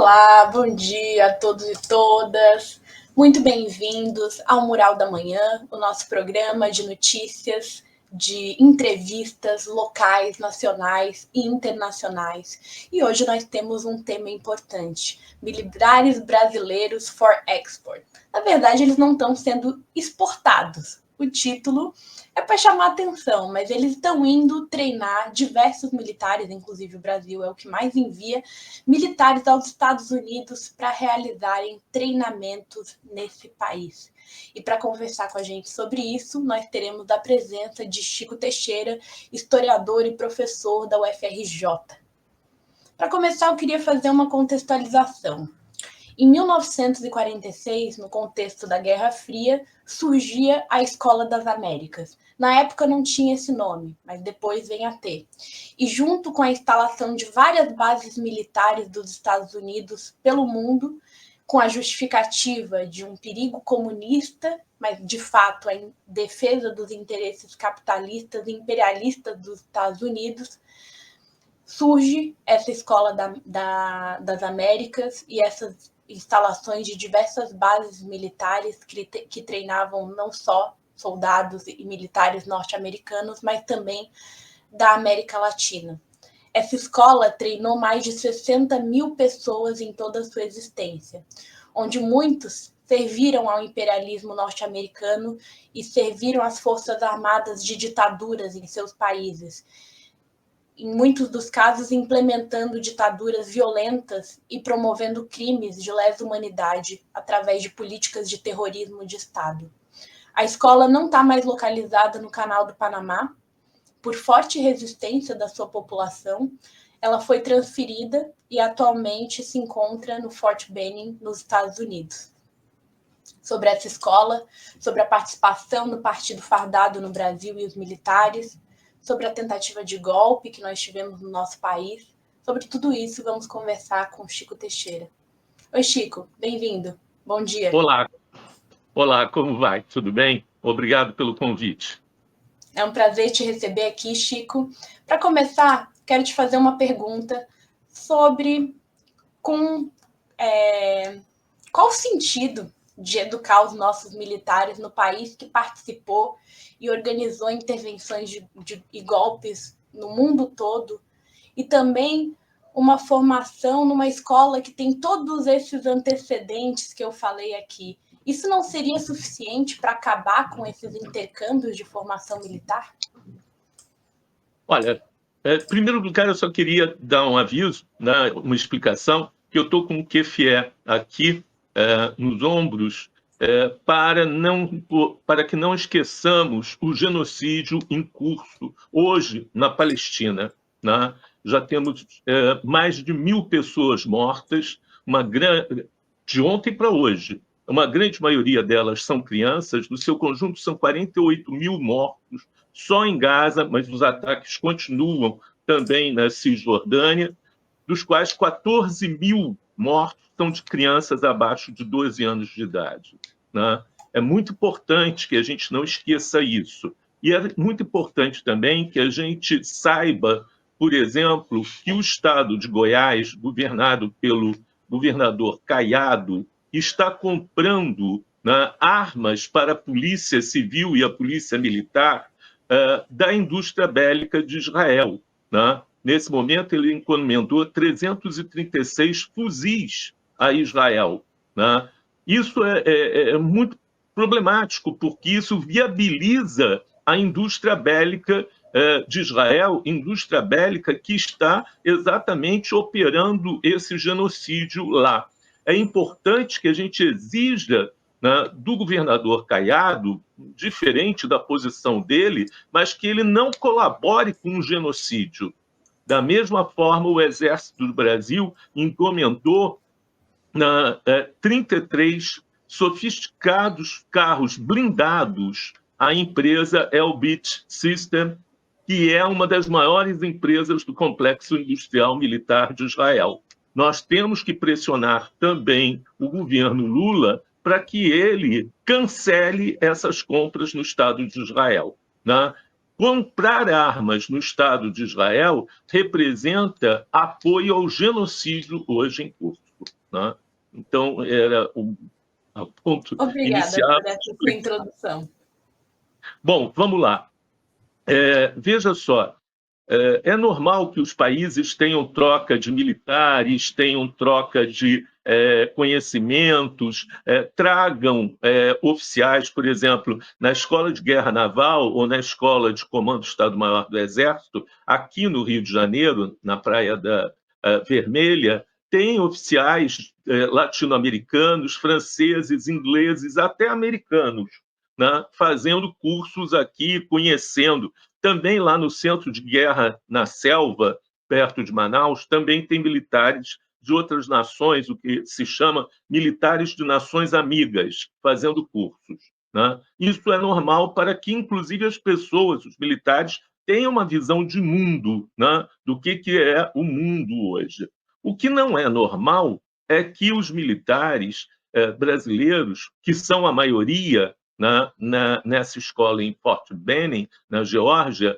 Olá, bom dia a todos e todas. Muito bem-vindos ao Mural da Manhã, o nosso programa de notícias, de entrevistas locais, nacionais e internacionais. E hoje nós temos um tema importante: militares brasileiros for export. Na verdade, eles não estão sendo exportados. O título é para chamar atenção, mas eles estão indo treinar diversos militares, inclusive o Brasil é o que mais envia militares aos Estados Unidos para realizarem treinamentos nesse país. E para conversar com a gente sobre isso, nós teremos a presença de Chico Teixeira, historiador e professor da UFRJ. Para começar, eu queria fazer uma contextualização. Em 1946, no contexto da Guerra Fria, surgia a Escola das Américas. Na época não tinha esse nome, mas depois vem a ter. E junto com a instalação de várias bases militares dos Estados Unidos pelo mundo, com a justificativa de um perigo comunista, mas de fato em defesa dos interesses capitalistas e imperialistas dos Estados Unidos, surge essa Escola das Américas e essas instalações de diversas bases militares que treinavam não só soldados e militares norte-americanos, mas também da América Latina. Essa escola treinou mais de 60 mil pessoas em toda a sua existência, onde muitos serviram ao imperialismo norte-americano e serviram às forças armadas de ditaduras em seus países, em muitos dos casos implementando ditaduras violentas e promovendo crimes de lesa humanidade através de políticas de terrorismo de Estado. A escola não está mais localizada no Canal do Panamá. Por forte resistência da sua população, ela foi transferida e atualmente se encontra no Fort Benning, nos Estados Unidos. Sobre essa escola, sobre a participação do Partido Fardado no Brasil e os militares, sobre a tentativa de golpe que nós tivemos no nosso país. Sobre tudo isso, vamos conversar com Chico Teixeira. Oi, Chico, bem-vindo. Bom dia. Olá, como vai? Tudo bem? Obrigado pelo convite. É um prazer te receber aqui, Chico. Para começar, quero te fazer uma pergunta sobre qual o sentido de educar os nossos militares no país que participou e organizou intervenções e golpes no mundo todo, e também uma formação numa escola que tem todos esses antecedentes que eu falei aqui. Isso não seria suficiente para acabar com esses intercâmbios de formação militar? Olha, em primeiro lugar, eu só queria dar um aviso, né, uma explicação, que eu estou com o keffieh aqui nos ombros, para que não esqueçamos o genocídio em curso hoje na Palestina, né? Já temos mais de 1.000 pessoas mortas, de ontem para hoje. Uma grande maioria delas são crianças, no seu conjunto são 48 mil mortos só em Gaza, mas os ataques continuam também na Cisjordânia, dos quais 14 mil mortos são de crianças abaixo de 12 anos de idade, né? É muito importante que a gente não esqueça isso. E é muito importante também que a gente saiba, por exemplo, que o estado de Goiás, governado pelo governador Caiado, está comprando, né, armas para a Polícia Civil e a Polícia Militar da indústria bélica de Israel, né? Nesse momento, ele encomendou 336 fuzis a Israel, né? Isso é muito problemático, porque isso viabiliza a indústria bélica de Israel, indústria bélica que está exatamente operando esse genocídio lá. É importante que a gente exija, né, do governador Caiado, diferente da posição dele, mas que ele não colabore com o genocídio. Da mesma forma, o Exército do Brasil encomendou 33 sofisticados carros blindados à empresa Elbit System, que é uma das maiores empresas do complexo industrial militar de Israel. Nós temos que pressionar também o governo Lula para que ele cancele essas compras no Estado de Israel, né? Comprar armas no Estado de Israel representa apoio ao genocídio hoje em curso. né? Então, era o ponto Obrigada inicial. por essa sua introdução. Bom, vamos lá. Veja só, é normal que os países tenham troca de militares, tenham troca de conhecimentos, tragam oficiais, por exemplo, na Escola de Guerra Naval ou na Escola de Comando do Estado-Maior do Exército, aqui no Rio de Janeiro, na Praia da Vermelha, tem oficiais latino-americanos, franceses, ingleses, até americanos, né, fazendo cursos aqui, conhecendo. Também lá no Centro de Guerra na Selva, perto de Manaus, também tem militares de outras nações, o que se chama militares de nações amigas, fazendo cursos, né? Isso é normal para que, inclusive, as pessoas, os militares, tenham uma visão de mundo, né, do que é o mundo hoje. O que não é normal é que os militares brasileiros, que são a maioria, nessa escola em Fort Benning, na Geórgia,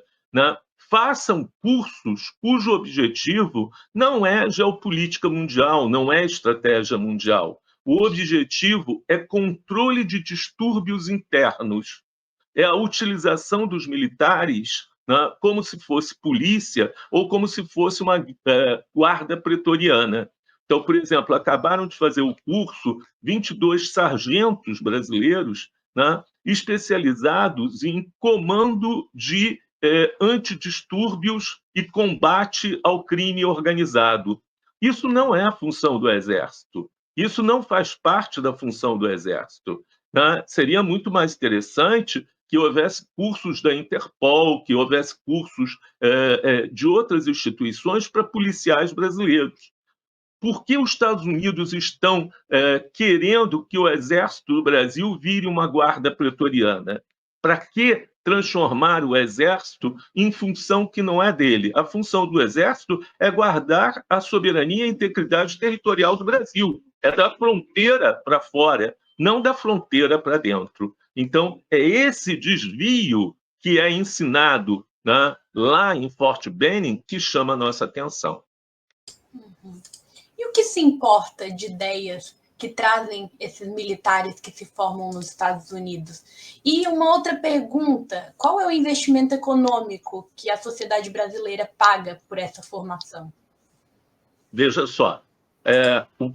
façam cursos cujo objetivo não é geopolítica mundial, não é estratégia mundial. O objetivo é controle de distúrbios internos. É a utilização dos militares, como se fosse polícia ou como se fosse uma guarda pretoriana. Então, por exemplo, acabaram de fazer o curso 22 sargentos brasileiros, especializados em comando de antidistúrbios e combate ao crime organizado. Isso não é a função do Exército. Isso não faz parte da função do Exército. Seria muito mais interessante que houvesse cursos da Interpol, que houvesse cursos de outras instituições para policiais brasileiros. Por que os Estados Unidos estão querendo que o Exército do Brasil vire uma guarda pretoriana? Para que transformar o Exército em função que não é dele? A função do Exército é guardar a soberania e a integridade territorial do Brasil. É da fronteira para fora, não da fronteira para dentro. Então, é esse desvio que é ensinado, né, lá em Fort Benning que chama a nossa atenção. Uhum. E o que se importa de ideias que trazem esses militares que se formam nos Estados Unidos? E uma outra pergunta: qual é o investimento econômico que a sociedade brasileira paga por essa formação? Veja só, o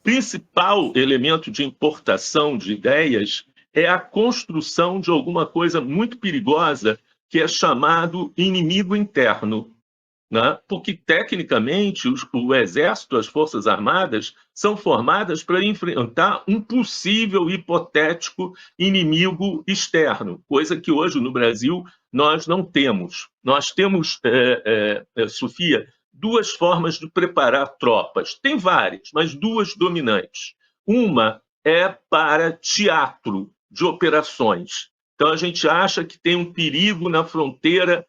principal elemento de importação de ideias é a construção de alguma coisa muito perigosa que é chamado inimigo interno. Porque, tecnicamente, o Exército, as Forças Armadas, são formadas para enfrentar um possível hipotético inimigo externo, coisa que hoje no Brasil nós não temos. Nós temos, Sofia, duas formas de preparar tropas. Tem várias, mas duas dominantes. Uma é para teatro de operações. Então, a gente acha que tem um perigo na fronteira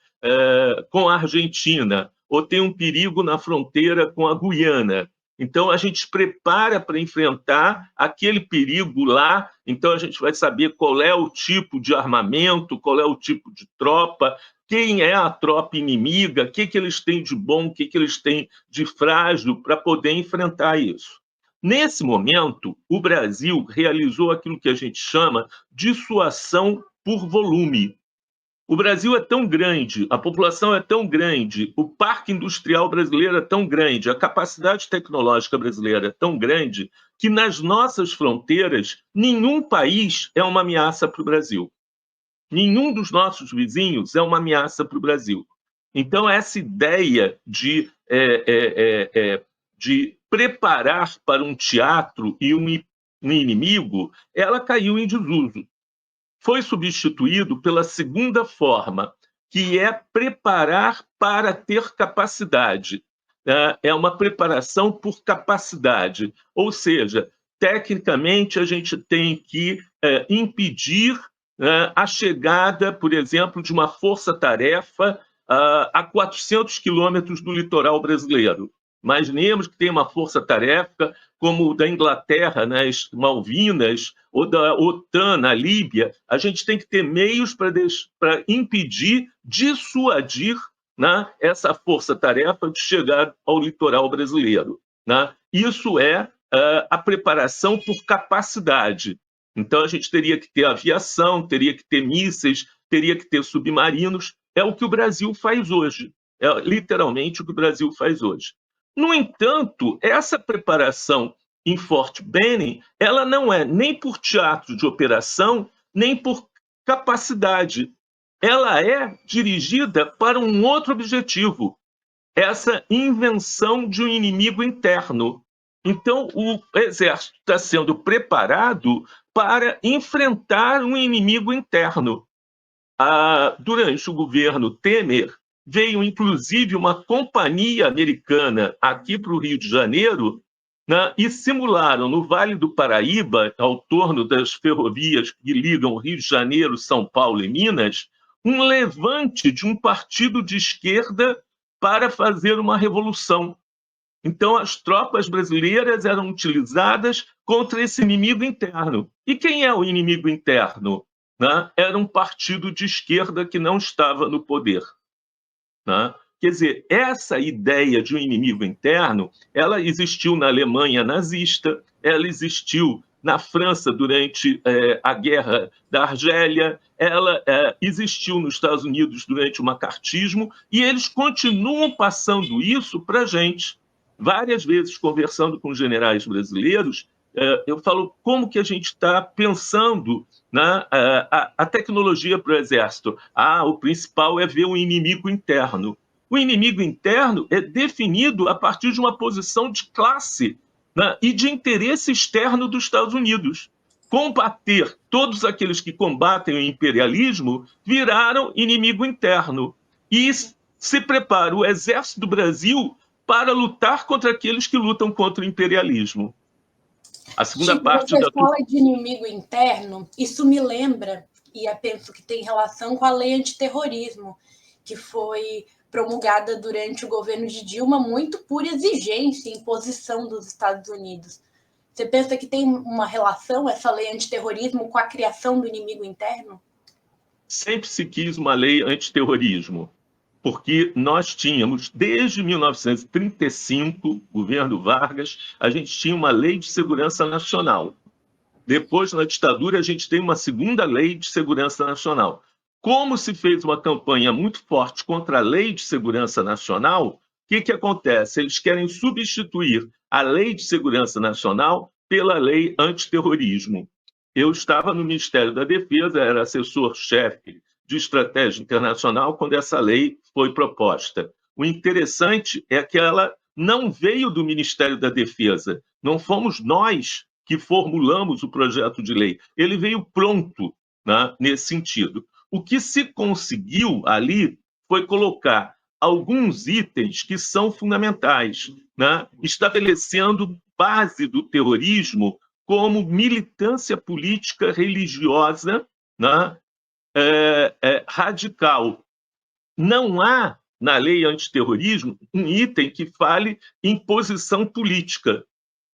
com a Argentina, ou tem um perigo na fronteira com a Guiana. Então, a gente prepara para enfrentar aquele perigo lá, então a gente vai saber qual é o tipo de armamento, qual é o tipo de tropa, quem é a tropa inimiga, o que eles têm de bom, o que eles têm de frágil para poder enfrentar isso. Nesse momento, o Brasil realizou aquilo que a gente chama de dissuasão por volume. O Brasil é tão grande, a população é tão grande, o parque industrial brasileiro é tão grande, a capacidade tecnológica brasileira é tão grande, que nas nossas fronteiras, nenhum país é uma ameaça para o Brasil. Nenhum dos nossos vizinhos é uma ameaça para o Brasil. Então, essa ideia de preparar para um teatro e um inimigo, ela caiu em desuso. Foi substituído pela segunda forma, que é preparar para ter capacidade. É uma preparação por capacidade, ou seja, tecnicamente a gente tem que impedir a chegada, por exemplo, de uma força-tarefa a 400 quilômetros do litoral brasileiro. Imaginemos que tem uma força-tarefa como o da Inglaterra nas Malvinas ou da OTAN na Líbia. A gente tem que ter meios para impedir, dissuadir essa força-tarefa de chegar ao litoral brasileiro. Isso é a preparação por capacidade. Então, a gente teria que ter aviação, teria que ter mísseis, teria que ter submarinos. É o que o Brasil faz hoje. É literalmente o que o Brasil faz hoje. No entanto, essa preparação em Fort Benning, ela não é nem por teatro de operação, nem por capacidade. Ela é dirigida para um outro objetivo, essa invenção de um inimigo interno. Então, o exército está sendo preparado para enfrentar um inimigo interno. Durante o governo Temer, veio inclusive uma companhia americana aqui para o Rio de Janeiro, né, e simularam no Vale do Paraíba, ao torno das ferrovias que ligam Rio de Janeiro, São Paulo e Minas, um levante de um partido de esquerda para fazer uma revolução. Então, as tropas brasileiras eram utilizadas contra esse inimigo interno. E quem é o inimigo interno? Né? Era um partido de esquerda que não estava no poder. Né? Quer dizer, essa ideia de um inimigo interno, ela existiu na Alemanha nazista, ela existiu na França durante a Guerra da Argélia, ela existiu nos Estados Unidos durante o macartismo, e eles continuam passando isso para a gente. Várias vezes, conversando com generais brasileiros, eu falo como que a gente está pensando na a tecnologia para o Exército. O principal é ver o inimigo interno. O inimigo interno é definido a partir de uma posição de classe, né, e de interesse externo dos Estados Unidos. Combater todos aqueles que combatem o imperialismo viraram inimigo interno. E se prepara o Exército do Brasil para lutar contra aqueles que lutam contra o imperialismo. A segunda Chico, parte você fala de inimigo interno, isso me lembra, e eu penso que tem relação com a lei antiterrorismo, que foi promulgada durante o governo de Dilma, muito por exigência e imposição dos Estados Unidos. Você pensa que tem uma relação, essa lei antiterrorismo, com a criação do inimigo interno? Sempre se quis uma lei antiterrorismo, porque nós tínhamos, desde 1935, governo Vargas, a gente tinha uma lei de segurança nacional. Depois, na ditadura, a gente tem uma segunda lei de segurança nacional. Como se fez uma campanha muito forte contra a lei de segurança nacional, o que acontece? Eles querem substituir a lei de segurança nacional pela lei antiterrorismo. Eu estava no Ministério da Defesa, era assessor-chefe de estratégia internacional quando essa lei foi proposta. O interessante é que ela não veio do Ministério da Defesa, não fomos nós que formulamos o projeto de lei. Ele veio pronto, né, nesse sentido. O que se conseguiu ali foi colocar alguns itens que são fundamentais, né, estabelecendo base do terrorismo como militância política religiosa, né, radical. Não há, na lei antiterrorismo, um item que fale em posição política.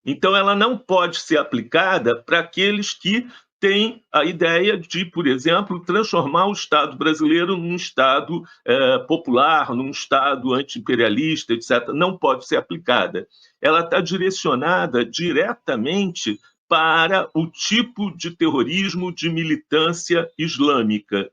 Então, ela não pode ser aplicada para aqueles que têm a ideia de, por exemplo, transformar o Estado brasileiro num Estado popular, num Estado anti-imperialista, etc. Não pode ser aplicada. Ela está direcionada diretamente para o tipo de terrorismo de militância islâmica,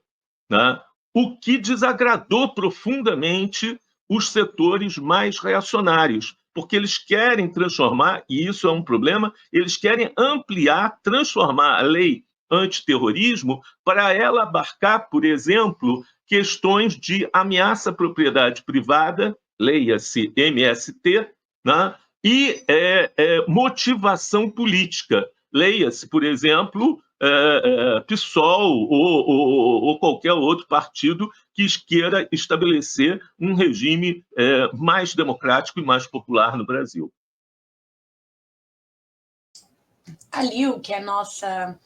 né? O que desagradou profundamente os setores mais reacionários, porque eles querem transformar, e isso é um problema, eles querem ampliar, transformar a lei antiterrorismo para ela abarcar, por exemplo, questões de ameaça à propriedade privada, leia-se MST, né? E motivação política, leia-se, por exemplo, PSOL ou qualquer outro partido que queira estabelecer um regime mais democrático e mais popular no Brasil. A Lil, que é nossa,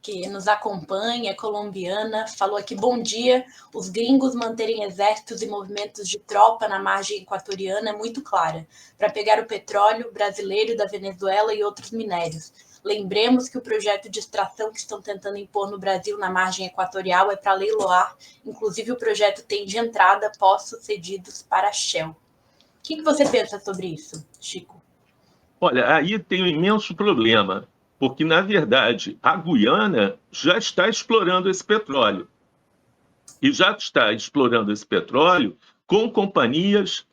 que nos acompanha, é colombiana, falou aqui: bom dia, os gringos manterem exércitos e movimentos de tropa na margem equatoriana é muito clara, para pegar o petróleo brasileiro da Venezuela e outros minérios. Lembremos que o projeto de extração que estão tentando impor no Brasil na margem equatorial é para leiloar, inclusive o projeto tem de entrada poços cedidos para a Shell. O que você pensa sobre isso, Chico? Olha, aí tem um imenso problema, porque, na verdade, a Guiana já está explorando esse petróleo. E já está explorando esse petróleo com companhias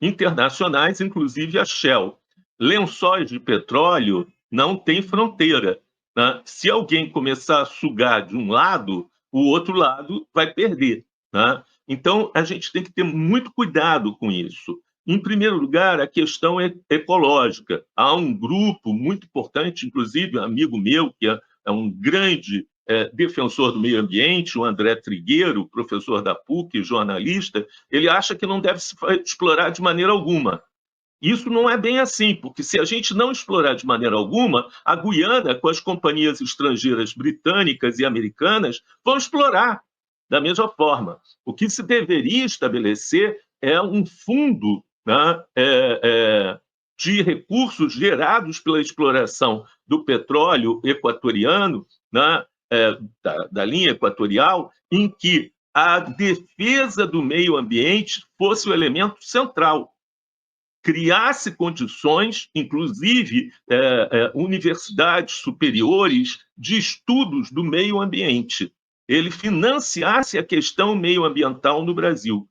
internacionais, inclusive a Shell. Lençóis de petróleo não têm fronteira, né? Se alguém começar a sugar de um lado, o outro lado vai perder, né? Então, a gente tem que ter muito cuidado com isso. Em primeiro lugar, a questão ecológica. Há um grupo muito importante, inclusive um amigo meu, que é um grande defensor do meio ambiente, o André Trigueiro, professor da PUC, jornalista, ele acha que não deve se explorar de maneira alguma. Isso não é bem assim, porque se a gente não explorar de maneira alguma, a Guiana, com as companhias estrangeiras britânicas e americanas, vão explorar da mesma forma. O que se deveria estabelecer é um fundo, né, de recursos gerados pela exploração do petróleo equatoriano, né, da linha equatorial, em que a defesa do meio ambiente fosse o elemento central. Criasse condições, inclusive universidades superiores de estudos do meio ambiente. Ele financiasse a questão meioambiental no Brasil,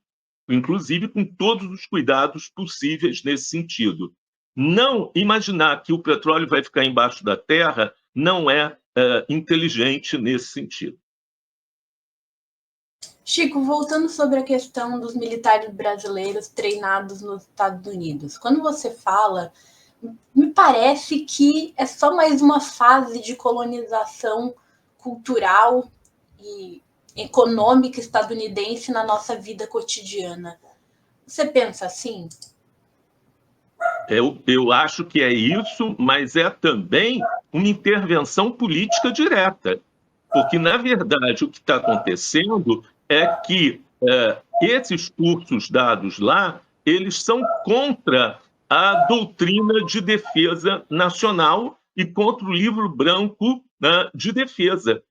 inclusive com todos os cuidados possíveis nesse sentido. Não imaginar que o petróleo vai ficar embaixo da terra não é inteligente nesse sentido. Chico, voltando sobre a questão dos militares brasileiros treinados nos Estados Unidos, quando você fala, me parece que é só mais uma fase de colonização cultural e econômica estadunidense na nossa vida cotidiana. Você pensa assim? Eu acho que é isso, mas é também uma intervenção política direta. Porque, na verdade, o que está acontecendo é que esses cursos dados lá, eles são contra a doutrina de defesa nacional e contra o livro branco, né, de defesa,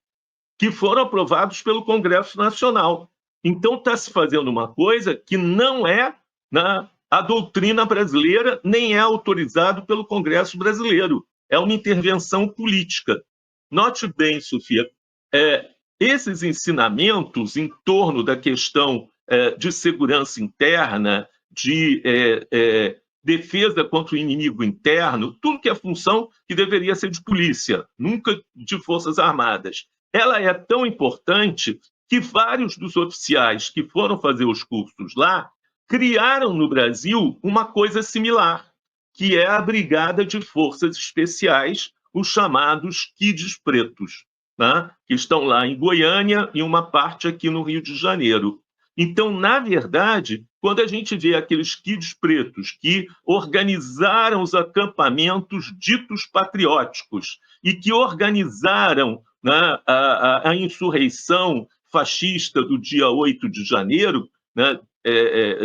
que foram aprovados pelo Congresso Nacional. Então, está se fazendo uma coisa que não é, né, a doutrina brasileira, nem é autorizado pelo Congresso brasileiro. É uma intervenção política. Note bem, Sofia, esses ensinamentos em torno da questão de segurança interna, de defesa contra o inimigo interno, tudo que é função que deveria ser de polícia, nunca de forças armadas. Ela é tão importante que vários dos oficiais que foram fazer os cursos lá criaram no Brasil uma coisa similar, que é a Brigada de Forças Especiais, os chamados Kids Pretos, né? Que estão lá em Goiânia e uma parte aqui no Rio de Janeiro. Então, na verdade, quando a gente vê aqueles Kids Pretos que organizaram os acampamentos ditos patrióticos e que organizaram, né, a insurreição fascista do dia 8 de janeiro, né,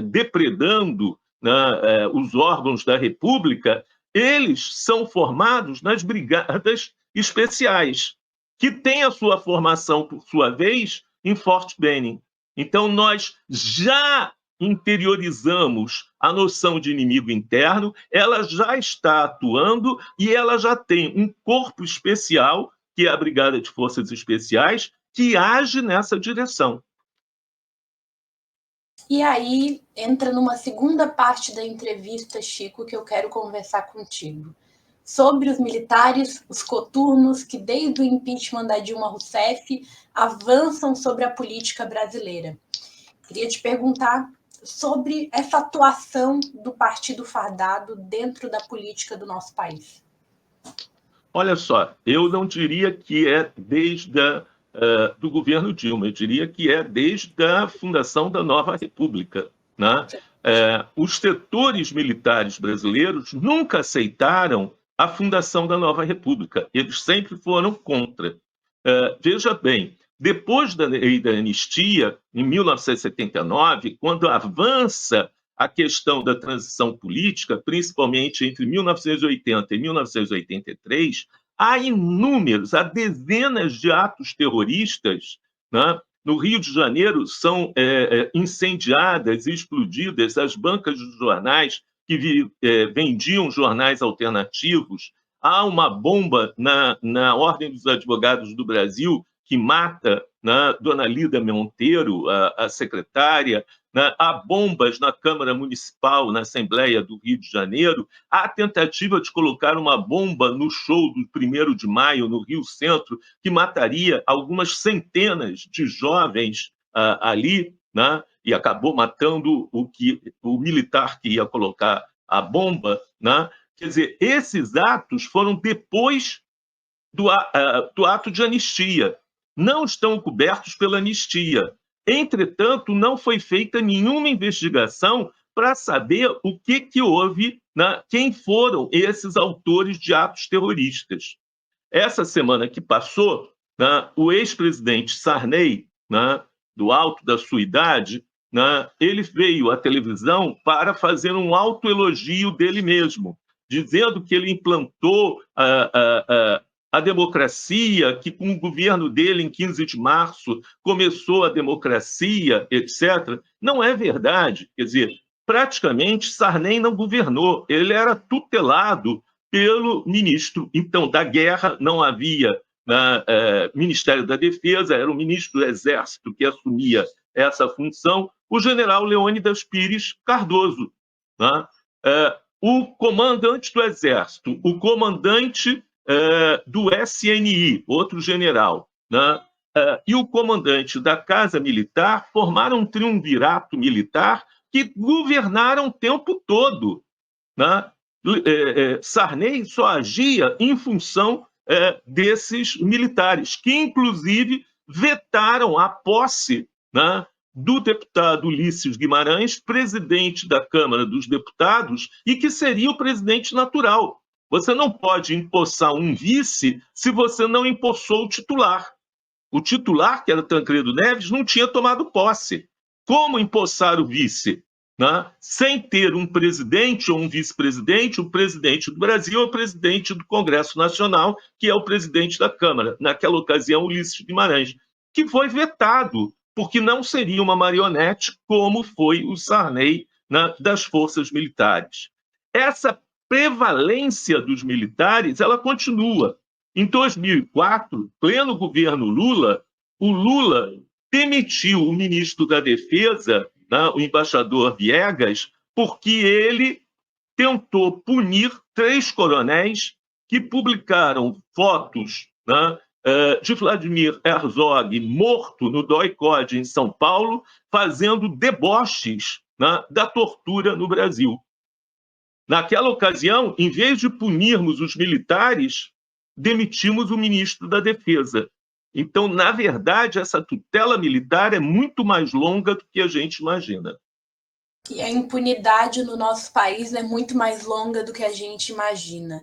depredando, né, os órgãos da República, eles são formados nas brigadas especiais, que têm a sua formação, por sua vez, em Fort Benning. Então, nós já interiorizamos a noção de inimigo interno, ela já está atuando e ela já tem um corpo especial, que é a Brigada de Forças Especiais, que age nessa direção. E aí entra numa segunda parte da entrevista, Chico, que eu quero conversar contigo. Sobre os militares, os coturnos que desde o impeachment da Dilma Rousseff avançam sobre a política brasileira. Queria te perguntar sobre essa atuação do Partido Fardado dentro da política do nosso país. Olha só, eu não diria que é desde do governo Dilma, eu diria que é desde a fundação da nova República, né? Os setores militares brasileiros nunca aceitaram a fundação da nova República, eles sempre foram contra. Veja bem, depois da lei da anistia, em 1979, quando avança a questão da transição política, principalmente entre 1980 e 1983, há dezenas de atos terroristas, né? No Rio de Janeiro são incendiadas e explodidas as bancas de jornais que vendiam jornais alternativos. Há uma bomba na Ordem dos Advogados do Brasil que mata, né, Dona Lida Monteiro, a secretária. Né? Há bombas na Câmara Municipal, na Assembleia do Rio de Janeiro. Há a tentativa de colocar uma bomba no show do 1º de maio, no Rio Centro, que mataria algumas centenas de jovens ali, né? E acabou matando o militar que ia colocar a bomba. Né? Quer dizer, esses atos foram depois do ato de anistia. Não estão cobertos pela anistia. Entretanto, não foi feita nenhuma investigação para saber o que houve, né? Quem foram esses autores de atos terroristas. Essa semana que passou, né, o ex-presidente Sarney, né, do alto da sua idade, né, ele veio à televisão para fazer um autoelogio dele mesmo, dizendo que ele implantou a democracia, que com o governo dele, em 15 de março, começou a democracia, etc. Não é verdade. Quer dizer, praticamente Sarney não governou, ele era tutelado pelo ministro. Então, da Guerra não havia Ministério da Defesa, era o ministro do Exército que assumia essa função, o general Leônidas Pires Cardoso. Né? O comandante do Exército, o comandante do SNI, outro general, né? E o comandante da Casa Militar formaram um triunvirato militar que governaram o tempo todo. Né? Sarney só agia em função desses militares, que, inclusive, vetaram a posse, né, do deputado Ulisses Guimarães, presidente da Câmara dos Deputados, e que seria o presidente natural. Você não pode empossar um vice se você não empossou o titular. O titular, que era Tancredo Neves, não tinha tomado posse. Como empossar o vice? Né? Sem ter um presidente ou um vice-presidente, o presidente do Brasil é o presidente do Congresso Nacional, que é o presidente da Câmara, naquela ocasião, Ulisses Guimarães, que foi vetado, porque não seria uma marionete como foi o Sarney, né, das forças militares. Essa prevalência dos militares, ela continua. Em 2004, pleno governo Lula, o Lula demitiu o ministro da Defesa, né, o embaixador Viegas, porque ele tentou punir 3 coronéis que publicaram fotos, né, de Vladimir Herzog morto no DOI-CODE em São Paulo, fazendo deboches, né, da tortura no Brasil. Naquela ocasião, em vez de punirmos os militares, demitimos o ministro da Defesa. Então, na verdade, essa tutela militar é muito mais longa do que a gente imagina. E a impunidade no nosso país é muito mais longa do que a gente imagina.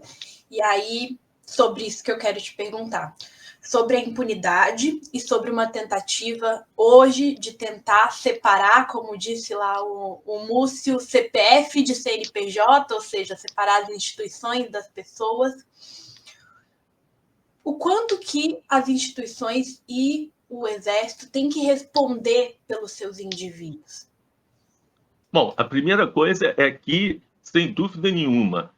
E aí, sobre isso que eu quero te perguntar. Sobre a impunidade e sobre uma tentativa hoje de tentar separar, como disse lá o Múcio, CPF de CNPJ, ou seja, separar as instituições das pessoas. O quanto que as instituições e o Exército têm que responder pelos seus indivíduos? Bom, a primeira coisa é que, sem dúvida nenhuma,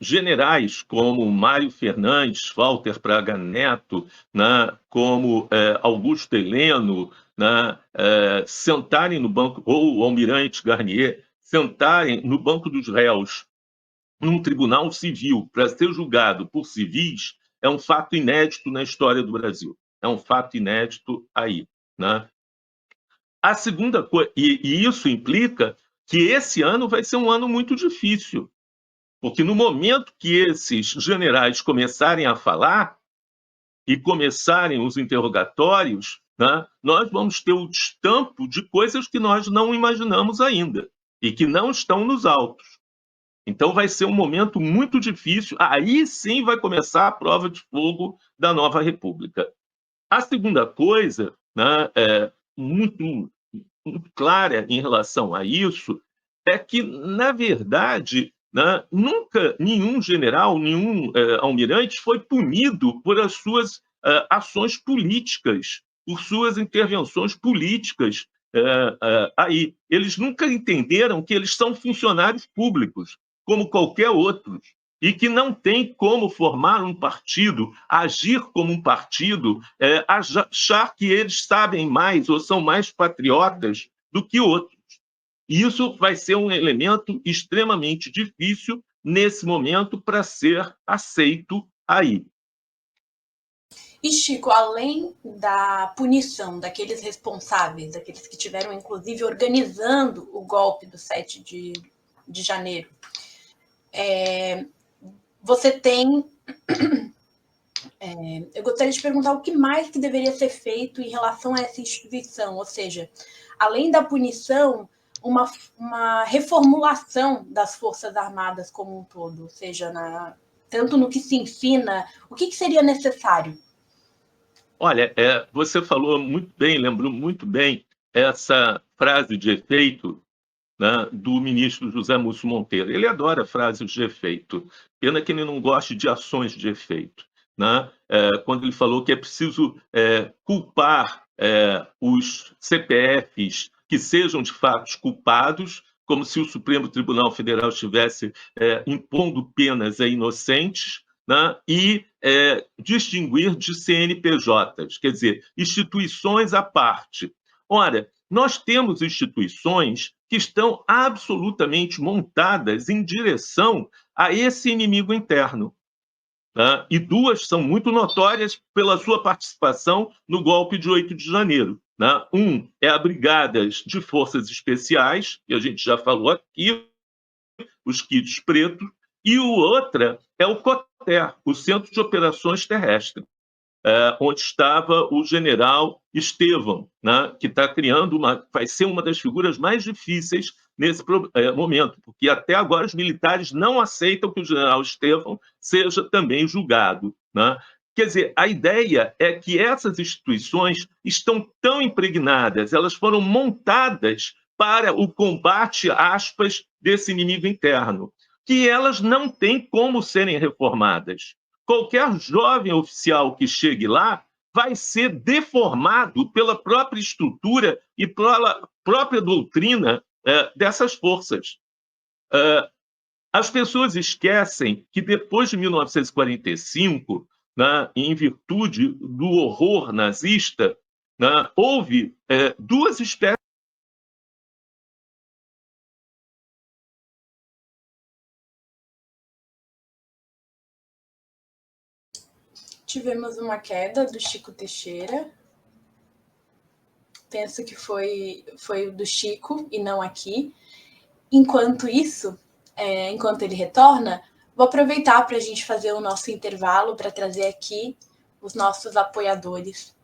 generais como Mário Fernandes, Walter Braga Neto, né, como Augusto Heleno, né, sentarem no banco, ou o almirante Garnier, sentarem no banco dos réus num tribunal civil para ser julgado por civis, é um fato inédito na história do Brasil. É um fato inédito aí. Né? A segunda coisa, e isso implica que esse ano vai ser um ano muito difícil, porque no momento que esses generais começarem a falar e começarem os interrogatórios, né, nós vamos ter o estampo de coisas que nós não imaginamos ainda e que não estão nos autos. Então vai ser um momento muito difícil, aí sim vai começar a prova de fogo da nova República. A segunda coisa, né, muito clara em relação a isso, é que, na verdade, né, nunca nenhum general, nenhum almirante foi punido por as suas ações políticas, por suas intervenções políticas aí. Eles nunca entenderam que eles são funcionários públicos, como qualquer outro, e que não tem como formar um partido, agir como um partido, achar que eles sabem mais ou são mais patriotas do que outros. E isso vai ser um elemento extremamente difícil nesse momento para ser aceito aí. E, Chico, além da punição daqueles responsáveis, daqueles que estiveram, inclusive, organizando o golpe do 7 de janeiro, você tem... eu gostaria de perguntar o que mais que deveria ser feito em relação a essa instituição, ou seja, além da punição, uma reformulação das Forças Armadas como um todo, ou seja, tanto no que se ensina, o que seria necessário? Olha, você falou muito bem, lembrou muito bem essa frase de efeito, né, do ministro José Múcio Monteiro. Ele adora frases de efeito. Pena que ele não goste de ações de efeito. Né? Quando ele falou que é preciso culpar os CPFs que sejam de fato culpados, como se o Supremo Tribunal Federal estivesse impondo penas a inocentes, né? E distinguir de CNPJs, quer dizer, instituições à parte. Ora, nós temos instituições que estão absolutamente montadas em direção a esse inimigo interno. Tá? E duas são muito notórias pela sua participação no golpe de 8 de janeiro. Né? Um é a Brigadas de Forças Especiais, que a gente já falou aqui, os kits pretos, e o outra é o COTER, o Centro de Operações Terrestres, onde estava o general Estevão, né, que está criando vai ser uma das figuras mais difíceis nesse momento, porque até agora os militares não aceitam que o general Estevão seja também julgado. Né? Quer dizer, a ideia é que essas instituições estão tão impregnadas, elas foram montadas para o combate, aspas, desse inimigo interno, que elas não têm como serem reformadas. Qualquer jovem oficial que chegue lá vai ser deformado pela própria estrutura e pela própria doutrina dessas forças. As pessoas esquecem que depois de 1945, né, em virtude do horror nazista, né, houve duas espécies. Tivemos uma queda do Chico Teixeira. Penso que foi do Chico e não aqui. Enquanto isso, enquanto ele retorna, vou aproveitar para a gente fazer o nosso intervalo para trazer aqui os nossos apoiadores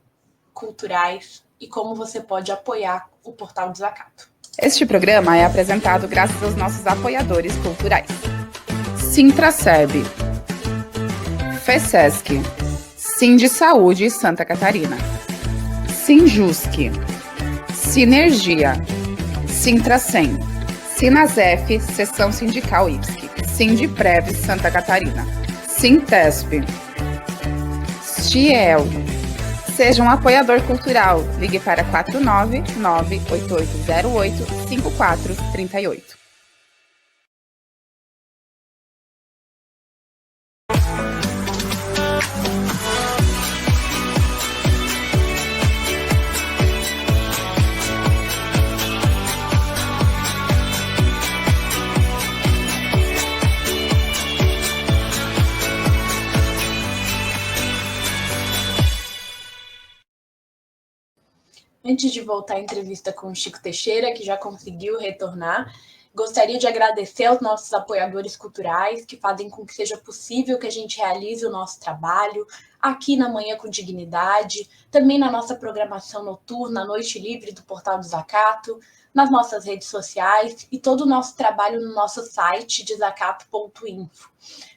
culturais e como você pode apoiar o Portal Desacato. Este programa é apresentado graças aos nossos apoiadores culturais. Sintraceb, FESESC, Sindi Saúde Santa Catarina, Sinjusc, Sinergia, Sintracem, Sinasef, Seção Sindical IPSC, Sindiprev Santa Catarina, Sintesp, Stiel. Seja um apoiador cultural. Ligue para 499-8808-5438. Antes de voltar à entrevista com o Chico Teixeira, que já conseguiu retornar, gostaria de agradecer aos nossos apoiadores culturais que fazem com que seja possível que a gente realize o nosso trabalho aqui na Manhã com Dignidade, também na nossa programação noturna, Noite Livre do Portal Desacato, nas nossas redes sociais e todo o nosso trabalho no nosso site, desacato.info.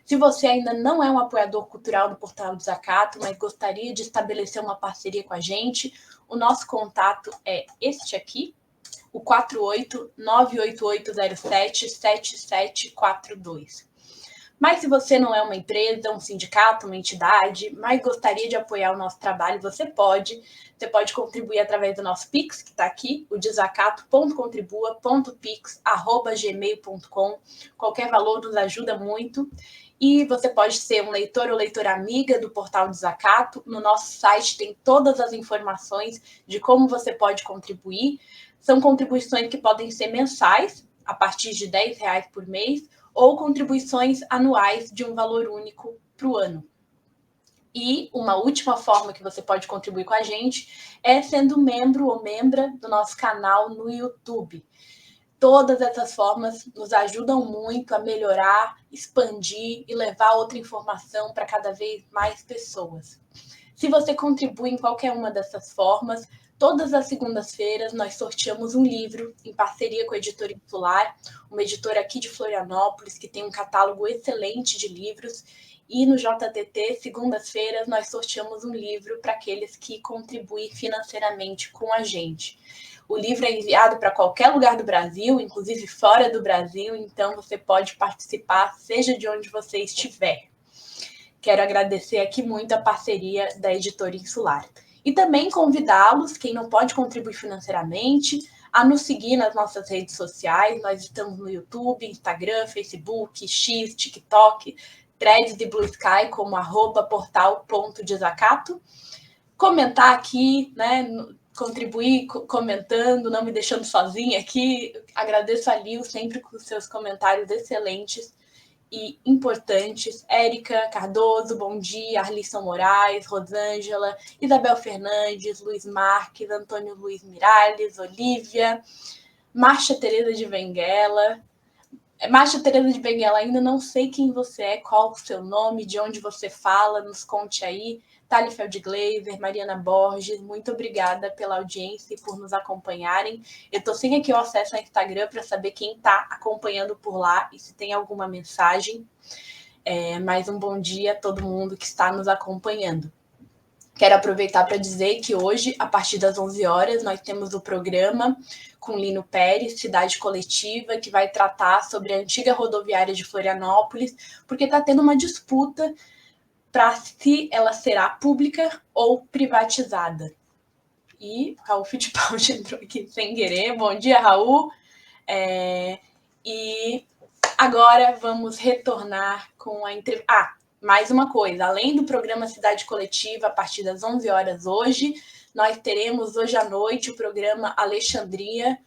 Se você ainda não é um apoiador cultural do Portal Desacato, mas gostaria de estabelecer uma parceria com a gente, o nosso contato é este aqui, o 48-98807-7742. Mas se você não é uma empresa, um sindicato, uma entidade, mas gostaria de apoiar o nosso trabalho, você pode. Você pode contribuir através do nosso Pix, que está aqui, o desacato.contribua.pix@gmail.com. Qualquer valor nos ajuda muito. E você pode ser um leitor ou leitora amiga do Portal Desacato. No nosso site tem todas as informações de como você pode contribuir. São contribuições que podem ser mensais, a partir de R$10 por mês, ou contribuições anuais de um valor único para o ano. E uma última forma que você pode contribuir com a gente é sendo membro ou membra do nosso canal no YouTube. Todas essas formas nos ajudam muito a melhorar, expandir e levar outra informação para cada vez mais pessoas. Se você contribui em qualquer uma dessas formas, todas as segundas-feiras nós sorteamos um livro em parceria com a Editora Insular, uma editora aqui de Florianópolis que tem um catálogo excelente de livros. E no JTT, segundas-feiras, nós sorteamos um livro para aqueles que contribuem financeiramente com a gente. O livro é enviado para qualquer lugar do Brasil, inclusive fora do Brasil, então você pode participar, seja de onde você estiver. Quero agradecer aqui muito a parceria da Editora Insular. E também convidá-los, quem não pode contribuir financeiramente, a nos seguir nas nossas redes sociais. Nós estamos no YouTube, Instagram, Facebook, X, TikTok, Threads e Blue Sky, como @portal.desacato. Comentar aqui, né? Contribuir comentando, não me deixando sozinha aqui. Agradeço a Lil sempre com seus comentários excelentes e importantes. Érica Cardoso, bom dia. Arlisson Moraes, Rosângela, Isabel Fernandes, Luiz Marques, Antônio Luiz Miralles, Olívia, Márcia Tereza de Benguela. Márcia Tereza de Benguela, ainda não sei quem você é, qual o seu nome, de onde você fala, nos conte aí. Thali Feldglaser, Mariana Borges, muito obrigada pela audiência e por nos acompanharem. Eu estou sem aqui o acesso ao Instagram para saber quem está acompanhando por lá e se tem alguma mensagem. Mais um bom dia a todo mundo que está nos acompanhando. Quero aproveitar para dizer que hoje, a partir das 11 horas, nós temos o programa com Lino Pérez, Cidade Coletiva, que vai tratar sobre a antiga rodoviária de Florianópolis, porque está tendo uma disputa para se ela será pública ou privatizada. E Raul Fittipaldi entrou aqui sem querer. Bom dia, Raul. E agora vamos retornar com a entrevista. Mais uma coisa, além do programa Cidade Coletiva, a partir das 11 horas hoje, nós teremos hoje à noite o programa Alexandria,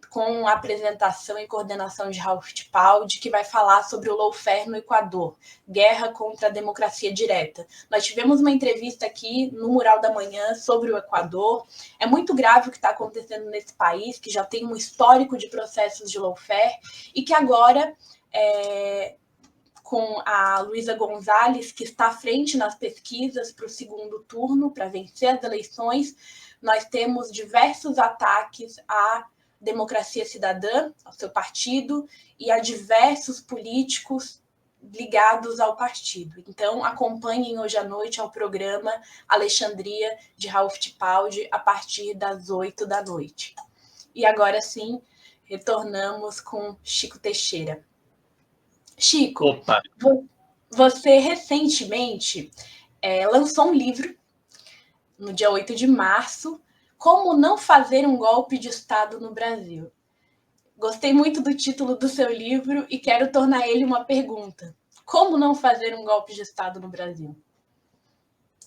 com a apresentação e coordenação de Raul Fittipaldi, que vai falar sobre o lawfare no Equador, guerra contra a democracia direta. Nós tivemos uma entrevista aqui no Mural da Manhã sobre o Equador. É muito grave o que está acontecendo nesse país, que já tem um histórico de processos de lawfare, e que agora, com a Luísa Gonzalez, que está à frente nas pesquisas para o segundo turno, para vencer as eleições, nós temos diversos ataques à Democracia Cidadã, ao seu partido, e a diversos políticos ligados ao partido. Então, acompanhem hoje à noite ao programa Alexandria, de Raul Fittipaldi, a partir das 8 da noite. E agora sim, retornamos com Chico Teixeira. Chico, Opa. Você recentemente lançou um livro, no dia 8 de março, Como Não Fazer um Golpe de Estado no Brasil. Gostei muito do título do seu livro e quero tornar ele uma pergunta. Como não fazer um golpe de Estado no Brasil?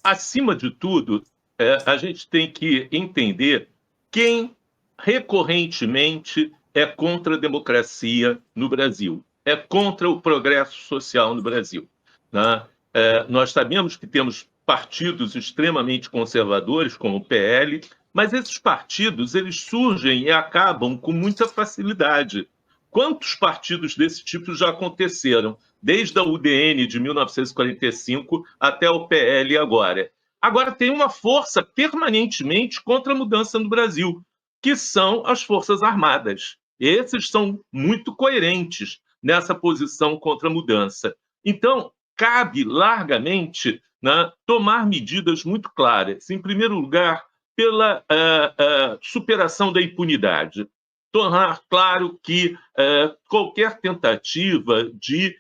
Acima de tudo, a gente tem que entender quem recorrentemente é contra a democracia no Brasil, é contra o progresso social no Brasil, né? Nós sabemos que temos partidos extremamente conservadores, como o PL, mas esses partidos eles surgem e acabam com muita facilidade. Quantos partidos desse tipo já aconteceram? Desde a UDN de 1945 até o PL agora. Agora tem uma força permanentemente contra a mudança no Brasil, que são as Forças Armadas. Esses são muito coerentes nessa posição contra a mudança. Então, cabe largamente, né, tomar medidas muito claras. Em primeiro lugar, pela superação da impunidade. Tornar claro que qualquer tentativa de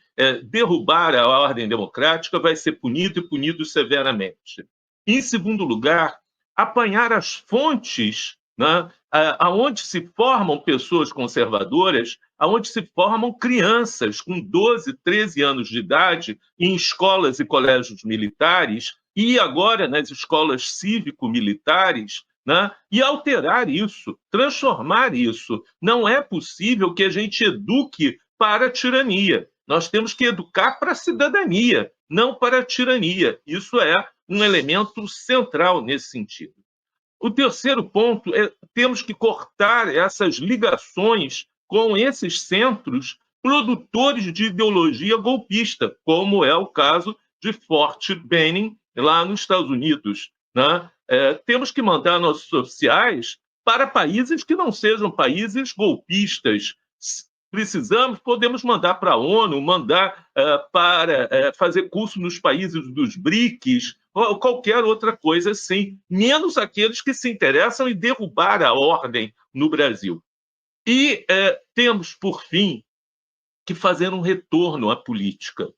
derrubar a ordem democrática vai ser punido e punido severamente. Em segundo lugar, apanhar as fontes, né, aonde se formam pessoas conservadoras, aonde se formam crianças com 12, 13 anos de idade em escolas e colégios militares e agora nas escolas cívico-militares, né, e alterar isso, transformar isso. Não é possível que a gente eduque para a tirania. Nós temos que educar para a cidadania, não para a tirania. Isso é um elemento central nesse sentido. O terceiro ponto é temos que cortar essas ligações com esses centros produtores de ideologia golpista, como é o caso de Fort Benning, lá nos Estados Unidos, né? Temos que mandar nossos oficiais para países que não sejam países golpistas. Precisamos, podemos mandar para a ONU, mandar para fazer curso nos países dos BRICS, ou qualquer outra coisa assim, menos aqueles que se interessam em derrubar a ordem no Brasil. E temos, por fim, que fazer um retorno à política.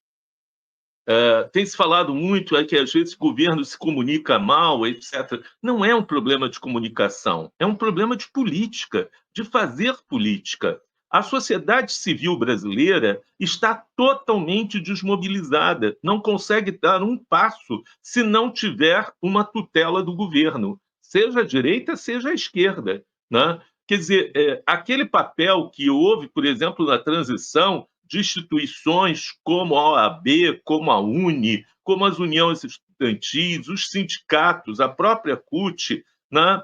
Tem se falado muito que às vezes o governo se comunica mal, etc. Não é um problema de comunicação, é um problema de política, de fazer política. A sociedade civil brasileira está totalmente desmobilizada, não consegue dar um passo se não tiver uma tutela do governo, seja a direita, seja a esquerda, né? Quer dizer, aquele papel que houve, por exemplo, na transição de instituições como a OAB, como a UNE, como as uniões estudantis, os sindicatos, a própria CUT, né?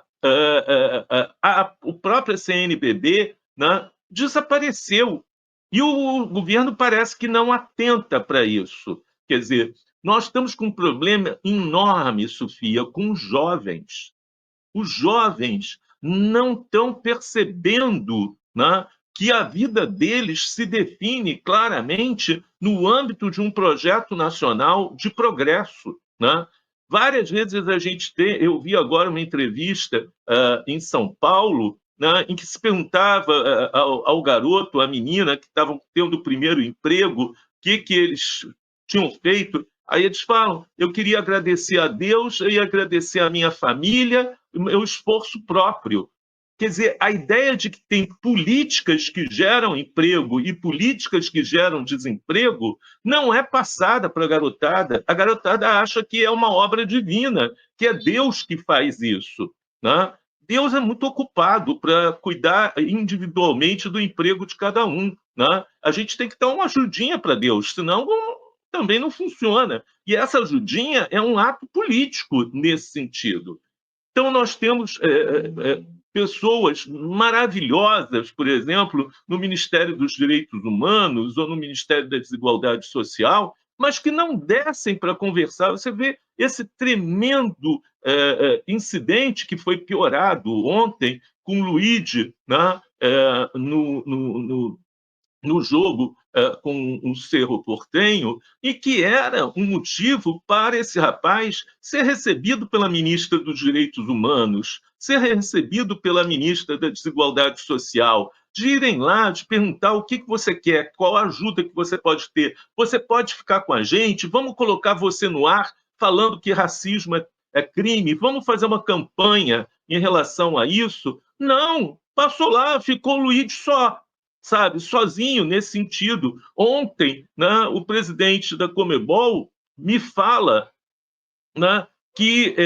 a própria CNBB, né? Desapareceu. E o governo parece que não atenta para isso. Quer dizer, nós estamos com um problema enorme, Sofia, com os jovens. Os jovens não estão percebendo, né, que a vida deles se define claramente no âmbito de um projeto nacional de progresso, né? Várias vezes eu vi agora uma entrevista em São Paulo, né, em que se perguntava ao garoto, à menina que estavam tendo o primeiro emprego, o que eles tinham feito. Aí eles falam, eu queria agradecer a Deus e agradecer a minha família, o meu esforço próprio. Quer dizer, a ideia de que tem políticas que geram emprego e políticas que geram desemprego não é passada para a garotada. A garotada acha que é uma obra divina, que é Deus que faz isso, né? Deus é muito ocupado para cuidar individualmente do emprego de cada um, né? A gente tem que dar uma ajudinha para Deus, senão também não funciona. E essa ajudinha é um ato político nesse sentido. Então, nós temos pessoas maravilhosas, por exemplo, no Ministério dos Direitos Humanos ou no Ministério da Desigualdade Social, mas que não descem para conversar. Você vê esse tremendo incidente que foi piorado ontem com o Luigi, né, no jogo com o Cerro Porteño, e que era um motivo para esse rapaz ser recebido pela ministra dos Direitos Humanos, ser recebido pela ministra da Desigualdade Social, de irem lá, de perguntar o que você quer, qual a ajuda que você pode ter. Você pode ficar com a gente, vamos colocar você no ar falando que racismo é crime, vamos fazer uma campanha em relação a isso. Não, passou lá, ficou o Luiz só, sabe, sozinho nesse sentido. Ontem, né, o presidente da Conmebol me fala, né, que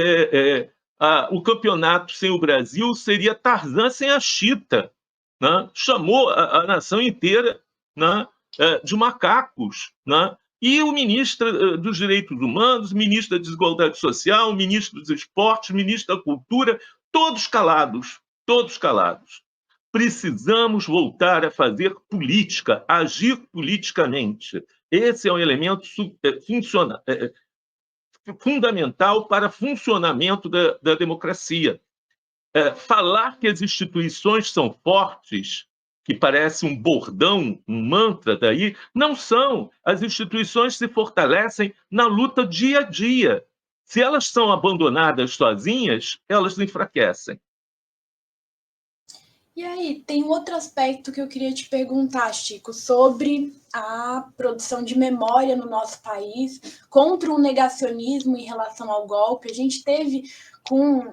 o campeonato sem o Brasil seria Tarzan sem a Chita, né? Chamou a nação inteira, né, de macacos, né? E o ministro dos Direitos Humanos, o ministro da Desigualdade Social, o ministro dos Esportes, o ministro da Cultura, todos calados, todos calados. Precisamos voltar a fazer política, agir politicamente. Esse é um elemento fundamental para o funcionamento da democracia. Falar que as instituições são fortes, que parece um bordão, um mantra daí, não são. As instituições se fortalecem na luta dia a dia. Se elas são abandonadas sozinhas, elas enfraquecem. E aí, tem outro aspecto que eu queria te perguntar, Chico, sobre a produção de memória no nosso país contra o negacionismo em relação ao golpe. A gente teve com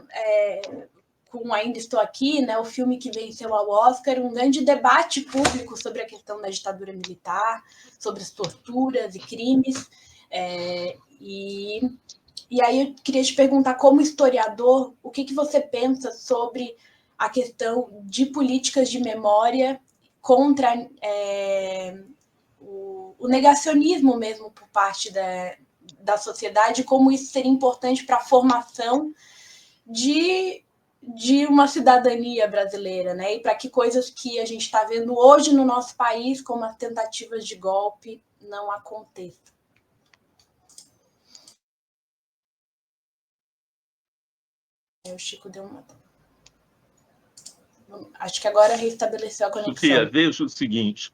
Ainda Estou Aqui, né, o filme que venceu ao Oscar, um grande debate público sobre a questão da ditadura militar, sobre as torturas e crimes. E aí eu queria te perguntar, como historiador, o que você pensa sobre a questão de políticas de memória contra o negacionismo mesmo por parte da sociedade, como isso seria importante para a formação de uma cidadania brasileira, né? E para que coisas que a gente está vendo hoje no nosso país, como as tentativas de golpe, não aconteçam. O Chico deu uma... Acho que agora restabeleceu a conexão. Sofia, veja o seguinte.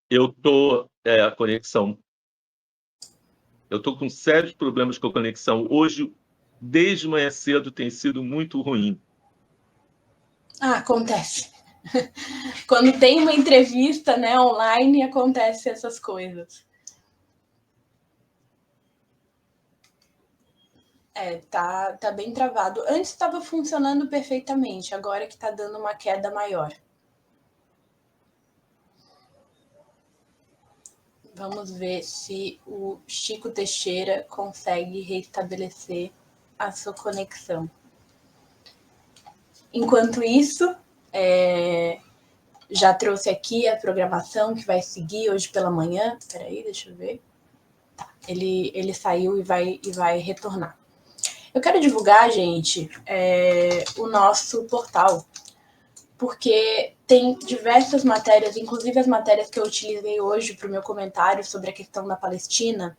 Eu estou a conexão. Eu estou com sérios problemas com a conexão. Hoje, desde manhã cedo, tem sido muito ruim. Acontece. Quando tem uma entrevista, né, online, acontecem essas coisas. Tá bem travado. Antes estava funcionando perfeitamente, agora que está dando uma queda maior. Vamos ver se o Chico Teixeira consegue restabelecer a sua conexão. Enquanto isso, já trouxe aqui a programação que vai seguir hoje pela manhã. Espera aí, deixa eu ver. Tá, ele saiu e vai retornar. Eu quero divulgar, gente, o nosso portal, porque tem diversas matérias, inclusive as matérias que eu utilizei hoje para o meu comentário sobre a questão da Palestina,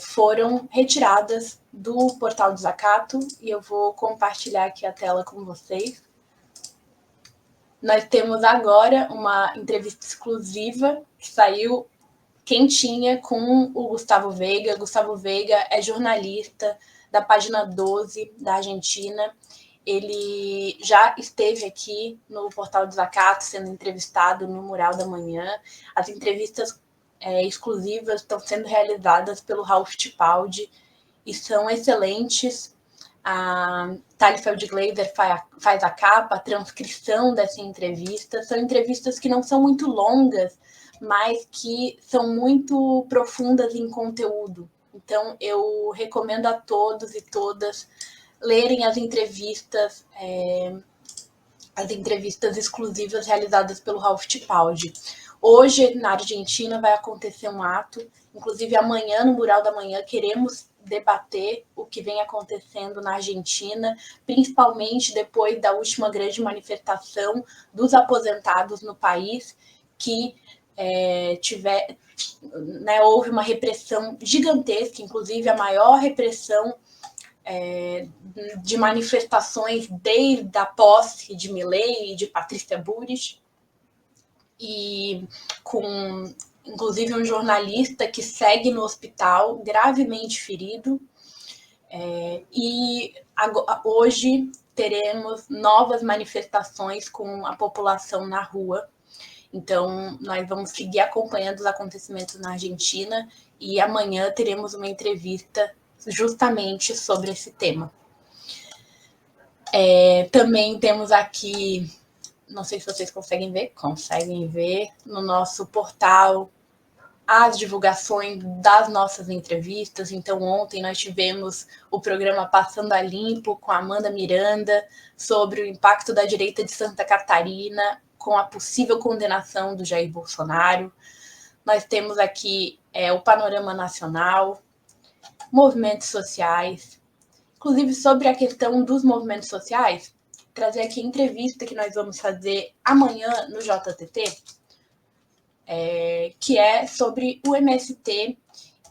foram retiradas do portal do Zacato, e eu vou compartilhar aqui a tela com vocês. Nós temos agora uma entrevista exclusiva que saiu quentinha com o Gustavo Veiga. Gustavo Veiga é jornalista da Página 12 da Argentina. Ele já esteve aqui no Portal do Zacato sendo entrevistado no Mural da Manhã. As entrevistas exclusivas estão sendo realizadas pelo Raul Fittipaldi e são excelentes. A Thali Feldglaser faz a capa, a transcrição dessa entrevista. São entrevistas que não são muito longas, mas que são muito profundas em conteúdo. Então, eu recomendo a todos e todas lerem as entrevistas exclusivas realizadas pelo Raul Fittipaldi. Hoje, na Argentina, vai acontecer um ato, inclusive amanhã, no Mural da Manhã, queremos debater o que vem acontecendo na Argentina, principalmente depois da última grande manifestação dos aposentados no país, que houve uma repressão gigantesca, inclusive a maior repressão de manifestações desde a posse de Milei e de Patrícia Bullrich, e com inclusive um jornalista que segue no hospital gravemente ferido. E hoje teremos novas manifestações com a população na rua. Então, nós vamos seguir acompanhando os acontecimentos na Argentina e amanhã teremos uma entrevista justamente sobre esse tema. Também temos aqui, não sei se vocês conseguem ver no nosso portal as divulgações das nossas entrevistas. Então, ontem nós tivemos o programa Passando a Limpo com a Amanda Miranda sobre o impacto da direita de Santa Catarina com a possível condenação do Jair Bolsonaro. Nós temos aqui o panorama nacional, movimentos sociais, inclusive sobre a questão dos movimentos sociais, trazer aqui a entrevista que nós vamos fazer amanhã no JTT, que é sobre o MST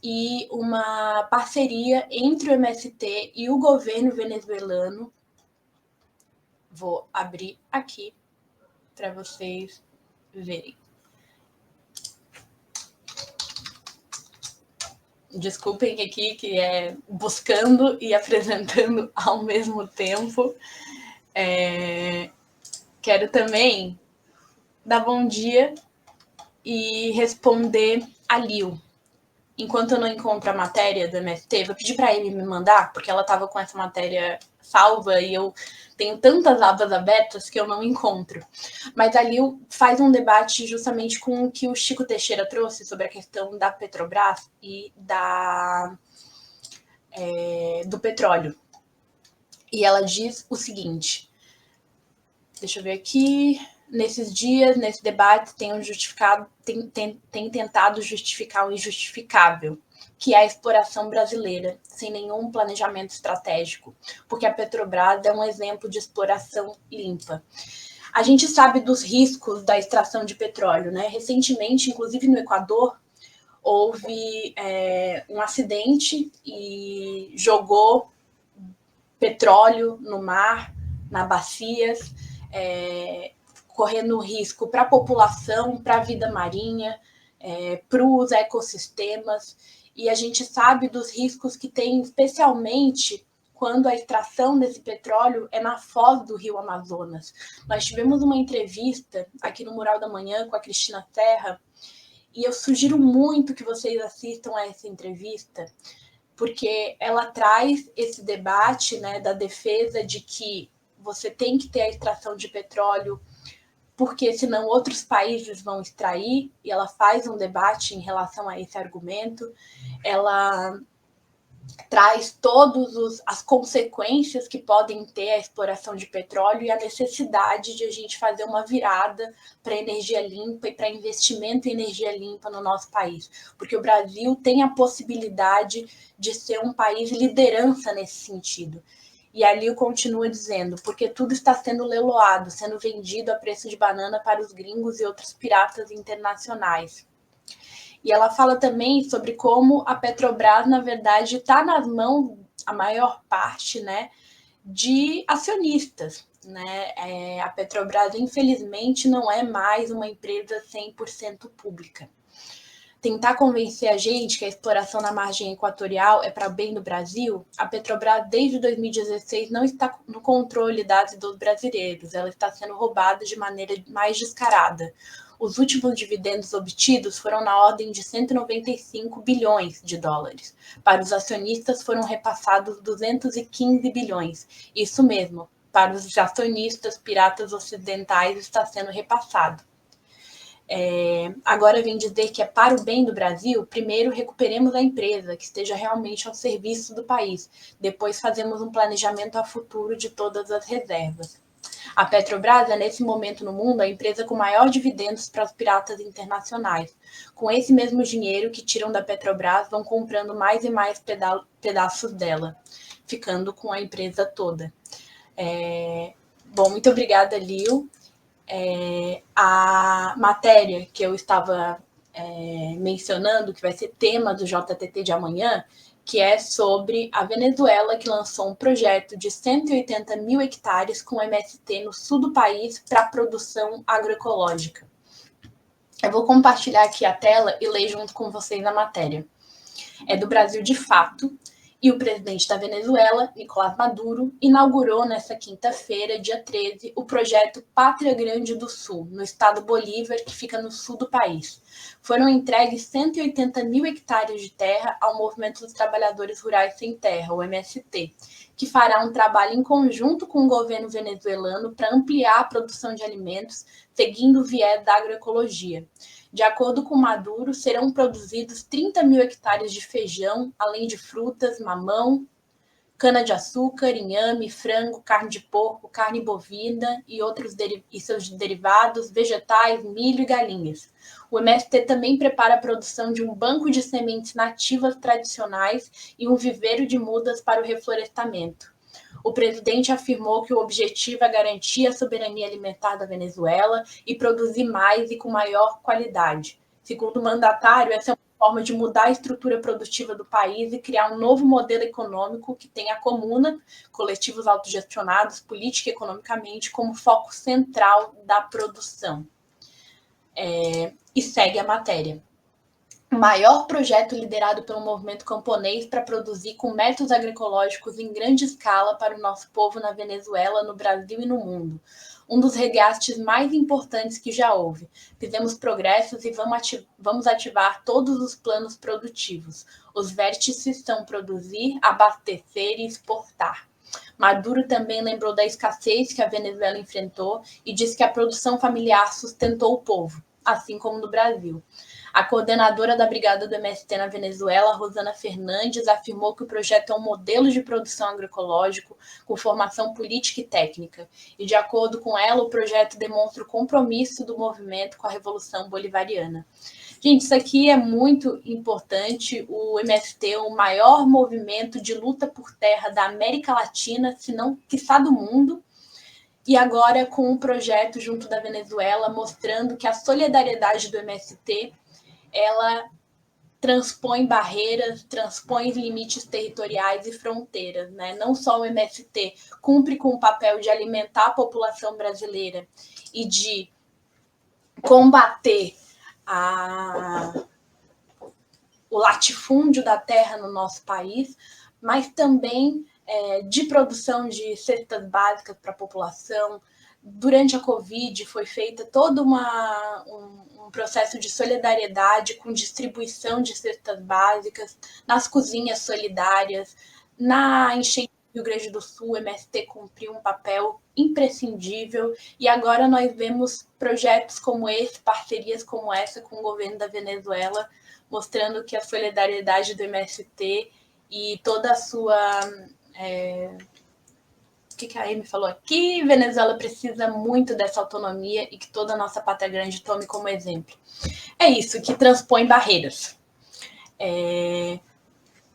e uma parceria entre o MST e o governo venezuelano. Vou abrir aqui para vocês verem. Desculpem aqui que é buscando e apresentando ao mesmo tempo. Quero também dar bom dia e responder a Lil. Enquanto eu não encontro a matéria do MST, vou pedir para ele me mandar, porque ela estava com essa matéria salva e eu tenho tantas abas abertas que eu não encontro. Mas a Lil faz um debate justamente com o que o Chico Teixeira trouxe sobre a questão da Petrobras e do petróleo. E ela diz o seguinte, deixa eu ver aqui, nesses dias, nesse debate, tem tentado justificar o injustificável, que é a exploração brasileira, sem nenhum planejamento estratégico, porque a Petrobras é um exemplo de exploração limpa. A gente sabe dos riscos da extração de petróleo, né? Recentemente, inclusive no Equador, houve um acidente e jogou petróleo no mar, nas bacias, correndo risco para a população, para a vida marinha, para os ecossistemas. E a gente sabe dos riscos que tem, especialmente quando a extração desse petróleo é na foz do rio Amazonas. Nós tivemos uma entrevista aqui no Mural da Manhã com a Cristina Serra, e eu sugiro muito que vocês assistam a essa entrevista, porque ela traz esse debate, né, da defesa de que você tem que ter a extração de petróleo, porque senão outros países vão extrair, e ela faz um debate em relação a esse argumento. Ela traz todas as consequências que podem ter a exploração de petróleo e a necessidade de a gente fazer uma virada para energia limpa e para investimento em energia limpa no nosso país, porque o Brasil tem a possibilidade de ser um país liderança nesse sentido. E ali eu continuo dizendo, porque tudo está sendo leiloado, sendo vendido a preço de banana para os gringos e outros piratas internacionais. E ela fala também sobre como a Petrobras, na verdade, está nas mãos, a maior parte, né, de acionistas. Né? A Petrobras, infelizmente, não é mais uma empresa 100% pública. Tentar convencer a gente que a exploração na margem equatorial é para bem do Brasil, a Petrobras, desde 2016, não está no controle das dos brasileiros. Ela está sendo roubada de maneira mais descarada. Os últimos dividendos obtidos foram na ordem de 195 bilhões de dólares. Para os acionistas foram repassados 215 bilhões. Isso mesmo, para os acionistas piratas ocidentais está sendo repassado. Agora vem dizer que é para o bem do Brasil, primeiro recuperemos a empresa, que esteja realmente ao serviço do país. Depois fazemos um planejamento a futuro de todas as reservas. A Petrobras é, nesse momento no mundo, a empresa com maior dividendos para os piratas internacionais. Com esse mesmo dinheiro que tiram da Petrobras, vão comprando mais e mais pedaços dela, ficando com a empresa toda. Bom, muito obrigada, Lil. A matéria que eu estava mencionando, que vai ser tema do JTT de amanhã, que é sobre a Venezuela, que lançou um projeto de 180 mil hectares com MST no sul do país para produção agroecológica. Eu vou compartilhar aqui a tela e ler junto com vocês a matéria. É do Brasil de Fato, e o presidente da Venezuela, Nicolás Maduro, inaugurou nesta quinta-feira, dia 13, o projeto Pátria Grande do Sul, no estado Bolívar, que fica no sul do país. Foram entregues 180 mil hectares de terra ao Movimento dos Trabalhadores Rurais Sem Terra, o MST, que fará um trabalho em conjunto com o governo venezuelano para ampliar a produção de alimentos, seguindo o viés da agroecologia. De acordo com Maduro, serão produzidos 30 mil hectares de feijão, além de frutas, mamão, cana-de-açúcar, inhame, frango, carne de porco, carne bovina e seus derivados, vegetais, milho e galinhas. O MST também prepara a produção de um banco de sementes nativas tradicionais e um viveiro de mudas para o reflorestamento. O presidente afirmou que o objetivo é garantir a soberania alimentar da Venezuela e produzir mais e com maior qualidade. Segundo o mandatário, essa é uma forma de mudar a estrutura produtiva do país e criar um novo modelo econômico que tenha a comuna, coletivos autogestionados, política e economicamente, como foco central da produção. E segue a matéria. o maior projeto liderado pelo movimento camponês para produzir com métodos agroecológicos em grande escala para o nosso povo na Venezuela, no Brasil e no mundo. Um dos resgates mais importantes que já houve. Fizemos progressos e vamos ativar todos os planos produtivos. Os vértices são produzir, abastecer e exportar. Maduro também lembrou da escassez que a Venezuela enfrentou e disse que a produção familiar sustentou o povo, assim como no Brasil. A coordenadora da Brigada do MST na Venezuela, Rosana Fernandes, afirmou que o projeto é um modelo de produção agroecológico com formação política e técnica. E, de acordo com ela, o projeto demonstra o compromisso do movimento com a Revolução Bolivariana. Gente, isso aqui é muito importante. O MST é o maior movimento de luta por terra da América Latina, se não quiçá do mundo. E agora com um projeto junto da Venezuela, mostrando que a solidariedade do MST ela transpõe barreiras, transpõe limites territoriais e fronteiras, né? Não só o MST cumpre com o papel de alimentar a população brasileira e de combater o latifúndio da terra no nosso país, mas também de produção de cestas básicas para a população. Durante a Covid foi feita todo um processo de solidariedade com distribuição de cestas básicas, nas cozinhas solidárias, na enchente do Rio Grande do Sul, o MST cumpriu um papel imprescindível e agora nós vemos projetos como esse, parcerias como essa com o governo da Venezuela, mostrando que a solidariedade do MST e toda a sua... O que a Amy falou aqui? Venezuela precisa muito dessa autonomia e que toda a nossa pátria grande tome como exemplo. É isso, que transpõe barreiras.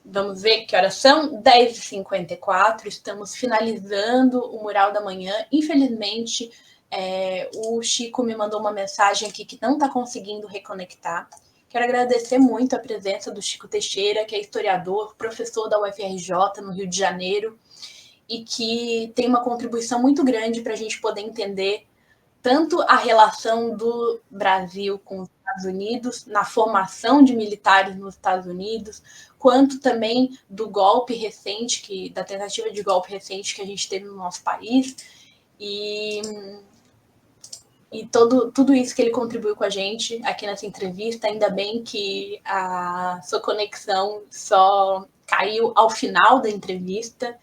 Vamos ver que horas são? 10h54, estamos finalizando o Mural da Manhã. Infelizmente, o Chico me mandou uma mensagem aqui que não está conseguindo reconectar. Quero agradecer muito a presença do Chico Teixeira, que é historiador, professor da UFRJ no Rio de Janeiro, e que tem uma contribuição muito grande para a gente poder entender tanto a relação do Brasil com os Estados Unidos, na formação de militares nos Estados Unidos, quanto também do golpe recente, da tentativa de golpe recente que a gente teve no nosso país, e tudo isso que ele contribuiu com a gente aqui nessa entrevista. Ainda bem que a sua conexão só caiu ao final da entrevista.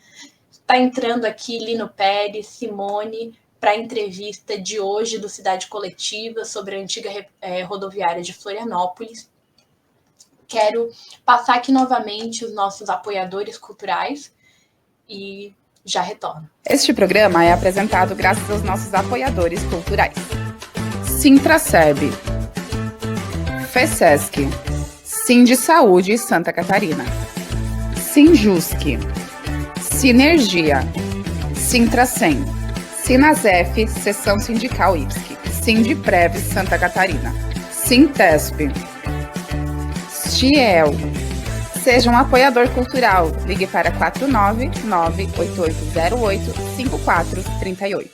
Está entrando aqui Lino Pérez, Simone, para a entrevista de hoje do Cidade Coletiva sobre a antiga rodoviária de Florianópolis. Quero passar aqui novamente os nossos apoiadores culturais e já retorno. Este programa é apresentado graças aos nossos apoiadores culturais. Sintraceb, FESESC, Sindisaúde Santa Catarina, Sinjusc, Sinergia, Sintracem, Sinasef, Seção Sindical IPSC, Sindiprev Santa Catarina, Sintesp, Stiel. Seja um apoiador cultural. Ligue para 499-8808-5438.